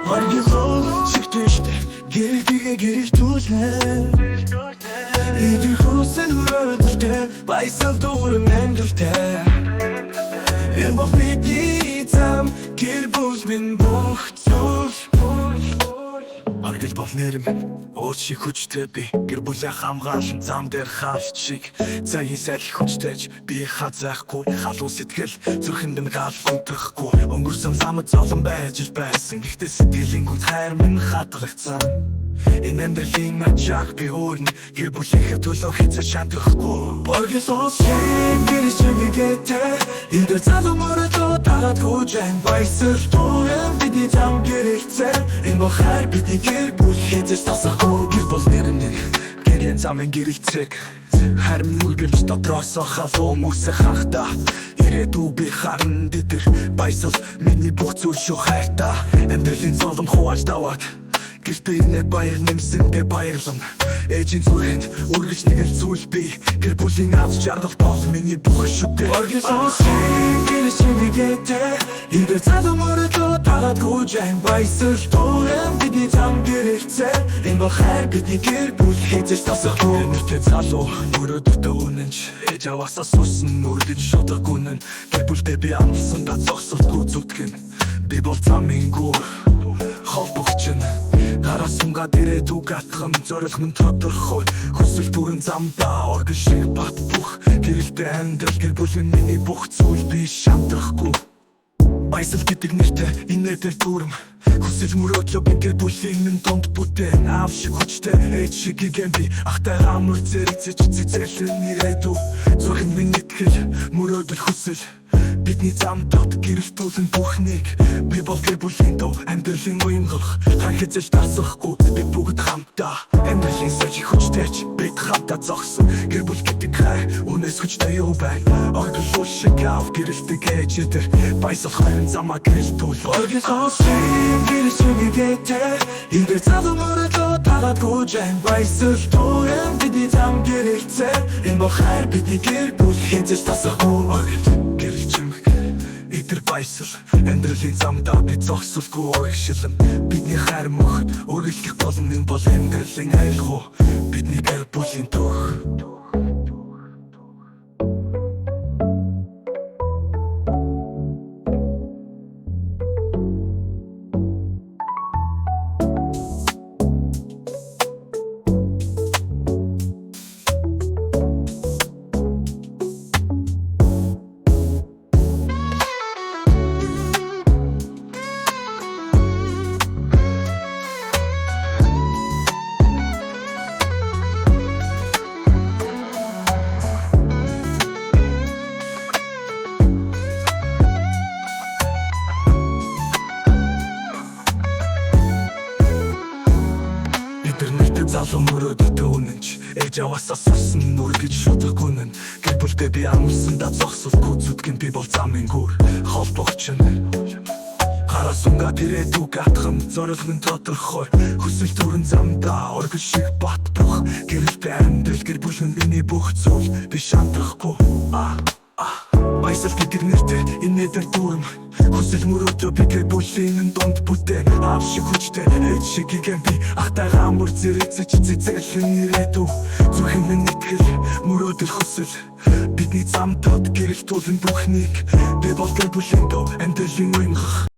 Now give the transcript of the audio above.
Аргилол шигтэштэй гэрээ гэрээ түлнэ Идэр хүсэн өрөдөлтэй Баясал дүүрэн амьдэлтэй Эмбох бидний зам гэр бүл минь бүх зүйл Аргил бол нэрм өөр шиг хүчтэй би Гэр бүлээ хамгаалан зам дээр хаалт шиг Цагийн сайл хүчтэйч би хазаахгүй Халуун сэтгэл зүрхэнд нь гал гонтрахгүй Өнгөрсөн замд золон байж байсан Гэхдээ сэтгэлийн гүн хайр минь хатгагцсан Энэ амьдралын ачааг би өөрнө Гэр бүлийнхээ төлөө хэзээ шаардахгүй Оргил олшин гэрэж чимээтэй Энэ дээр залуу мөрөдөө тагаад хүжэн Баясал дүүрэн бидний зам гэрэлцээ Энэ бол хайр бидний гэр бүл хэзээ тасахгүй Гэр бол нэрнэ гэрэн замын гэрэлцээг Хайр минь үргэлж дотроосоо халуун мөсө хахта Ирээдүй би харан дэтэр Баясал миний бүх зүйл шүү хайрта Амьдралын золон хувааж даваад Гэртээ нэг баяр нэмсэндээ баярлан Ээжийн зүрэнд үргэлж нэгэл зүйл би Гэр бүлийн авч жаргал бол миний бүх шүтээ Оргил олшин гэрэж чимээтэй Энэ дээр залуу мөрөдөө тагаад хүжэн Баясал дүүрэн бидний зам гэрэлцээ Энэ бол хайр бидний гэр бүл хэзээ тасахгүй Нэртэй залуу мөрөдөөтэй үнэнч Ээж аваасаа сусан үргэлж шудаг үнэн Гэр бүлдээ би амлсандаа зогсолтгүй зүтгэн Би бол замын гүр холбогчин Гараа сунгаад ирээдүй гатхам зорилго минь тодорхой Хүсэл түрэн замдаа оргил шиг бат бүх Гэрэлтэй амьдрал гэр бүлийн миний бүх зүйл би шамтрахгүй Баясал гэдэг нэртэй энэ дээр дүрм Хүсэл мөрөөдлөө би гэр бүлийн минь донд бүтээн Аав шиг хүчтэй ээж шиг гигэн би Ахтай хамар зэрэгцэж цэцэрлэн ирээдүй Зүрхэн минь итгэл мөрөөдөл хүсэл Бидний зам дот гэрэлтүүлэн бүхнийг Би бол гэр бүлийн дөө амьдралын уянгалах Хай хэзэж тасахгүй би бүгд хамтаа Амьдралын сэж хүчтэйч бид хамтаа зогсон Гэр бүл гэдэг хай үнэс хүчтэй юу бай Оргил шиг ав гэрэлтэг ээжэдэр Баясал хайрын замаа гэрэлтүүл Оргил олшин гэрэж чимээтэй Энэ дээр залуу мөрөдөө тагаад хүжэн Баясал дүүрэн бидний зам гэрэлцээ Энэ бол хайр бидний гэр бүл хэзэж тасахгүй Оргил Идэр баясал амьдралын замдаа бид зогсолгүй урагшилан Бидний хайр мөхөд үргэлжлэх болон энэ бол амьдралын айлгуу Бидний гэр бүлийн түүх Залуу мөрөдөөтэй үнэнч Ээж аваасаа сурсан үргэлж шудаг үнэн Гэр бүлдээ би амлсандаа зогсолгүй зүтгэн Би бол замын гүр холбогчин Гараа сунгаад ирээдүй гатхам зорилго минь тодорхой Хүсэл түрэн замдаа оргил шиг бат бүх Гэрэлтэй амьдрал гэр бүлийн миний бүх зүйл Би шантрахгүй Баясал гэдэг нэртэй энэ дээр дүрм Хүсэл мөрөөдөө би гэр бүлийн донд бүтээн Аав шиг хүчтэй ээж шиг гигэн би Ахтай хамар зэрэгцэж цэцэрлэн ирээдүй Зүрхэн минь итгэл мөрөөдөл хүсэл Бидний зам дот гэрэлтүүлэн бүхнийг Би бол гэр бүлийн дөө амьдралын уянгах